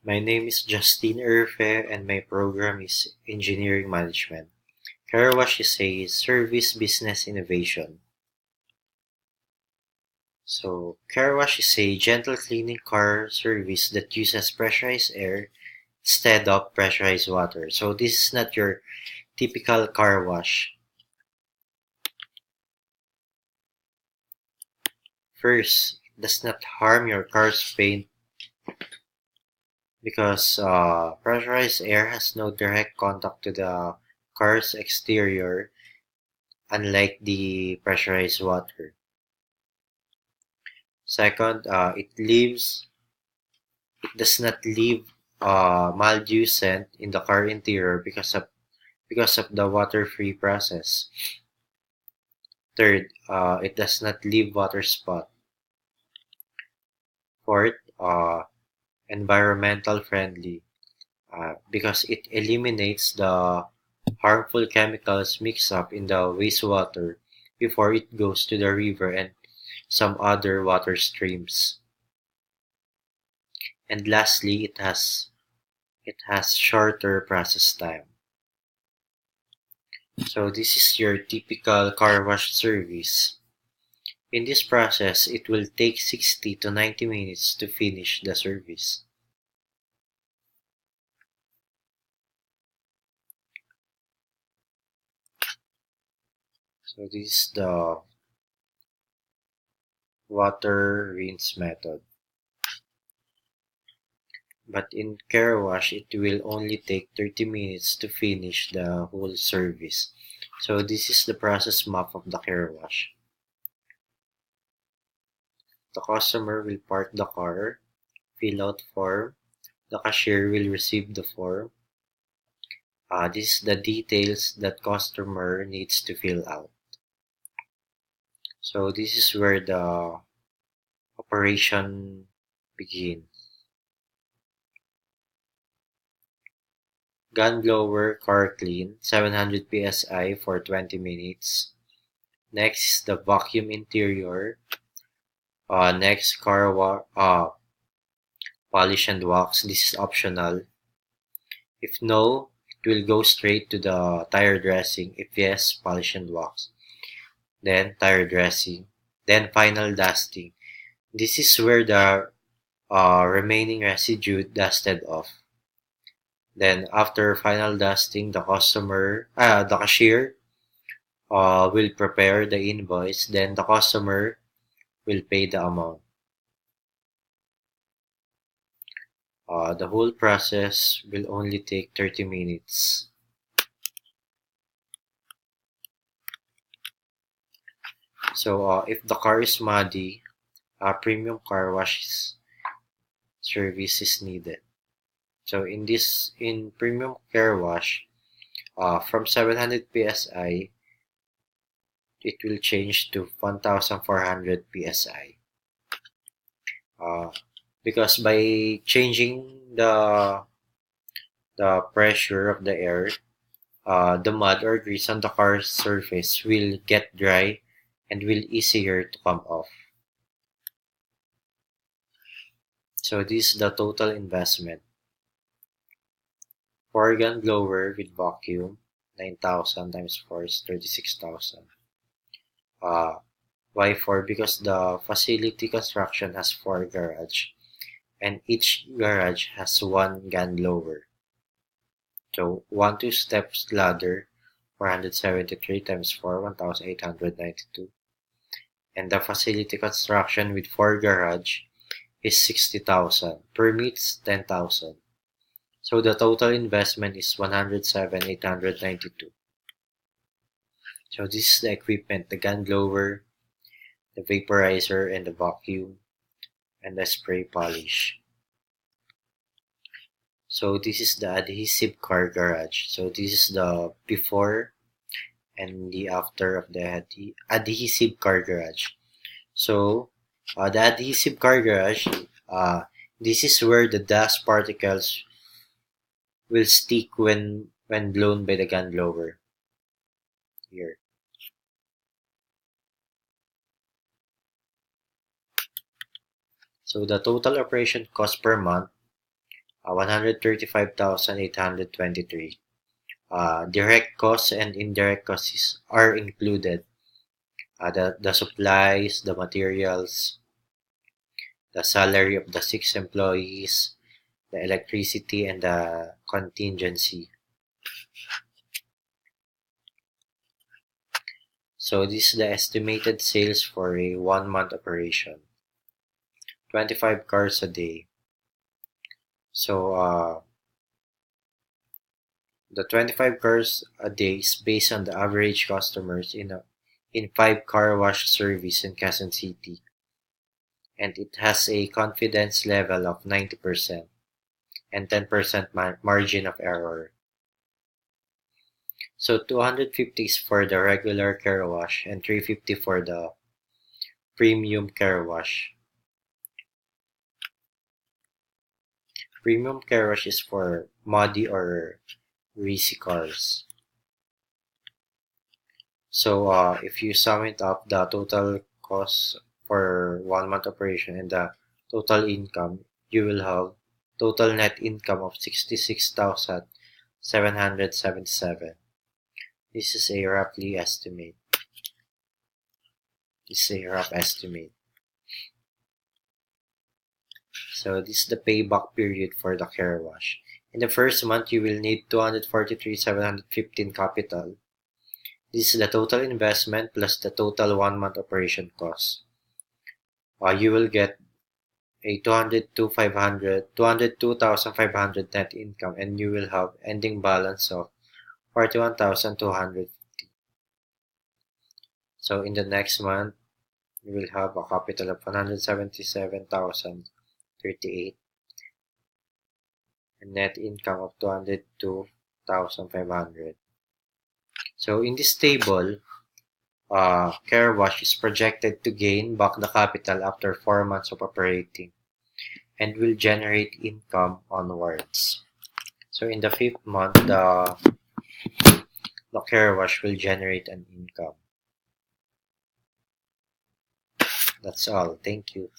My name is Justine Erfe and my program is Engineering Management. Car wash is a service business innovation. So, car wash is a gentle cleaning car service that uses pressurized air instead of pressurized water. So, this is not your typical car wash. First, it does not harm your car's paint because pressurized air has no direct contact to the car's exterior, unlike the pressurized water. Second, it does not leave mildew scent in the car interior because of the water-free process. Third, it does not leave water spot. Fourth, environmental friendly because it eliminates the harmful chemicals mixed up in the wastewater before it goes to the river and some other water streams. And lastly, it has shorter process time. So this is your typical car wash service. In this process, it will take 60 to 90 minutes to finish the service. So this is the water rinse method. But in car wash, it will only take 30 minutes to finish the whole service. So this is the process map of the car wash. The customer will park the car, fill out form, the cashier will receive the form. This is the details that customer needs to fill out. So this is where the operation begins. Gun blower car clean, 700 psi for 20 minutes. Next is the vacuum interior. Next polish and wax. This is optional. If no, it will go straight to the tire dressing. If yes, polish and wax. Then tire dressing. Then final dusting. This is where the remaining residue dusted off. Then after final dusting, the cashier will prepare the invoice. Then the customer will pay the amount. The whole process will only take 30 minutes. So if the car is muddy, a premium car wash service is needed. So in premium car wash, from 700 psi, it will change to 1,400 psi. Uh, because by changing the pressure of the air, the mud or grease on the car's surface will get dry and will easier to come off. So this is the total investment. 4-gun blower with vacuum, 9,000 times 4 is 36,000. Why 4? Because the facility construction has 4 garage and each garage has 1 gun blower. So 1 2 steps ladder, 473 times 4, 1,892. And the facility construction with 4 garage is 60,000. Permits 10,000. So the total investment is 107,892. So this is the equipment: the gun blower, the vaporizer, and the vacuum, and the spray polish. So this is the adhesive car garage. So this is the before and the after of the adhesive car garage. So the adhesive car garage, this is where the dust particles will stick when blown by the gun blower. Here. So the total operation cost per month 135,823. Direct costs and indirect costs are included. The supplies, the materials, the salary of the 6 employees, the electricity, and the contingency. So this is the estimated sales for a 1-month operation. 25 cars a day. So the 25 cars a day is based on the average customers in 5 car wash service in Quezon City, and it has a confidence level of 90% and 10% margin of error. So 250 is for the regular car wash and 350 for the premium car wash. Premium car wash is for muddy or greasy cars. So if you sum it up, the total cost for 1 month operation and the total income, you will have total net income of 66,777. This is a rough estimate. So this is the payback period for the car wash. In the first month, you will need 243,715 capital. This is the total investment plus the total 1 month operation cost. You will get a 202,500 net income, and you will have ending balance of 41,200. So in the next month, you will have a capital of 177,038 and net income of 202,500. So in this table, car wash is projected to gain back the capital after 4 months of operating and will generate income onwards. So in the 5th month, the car wash will generate an income. That's all. Thank you.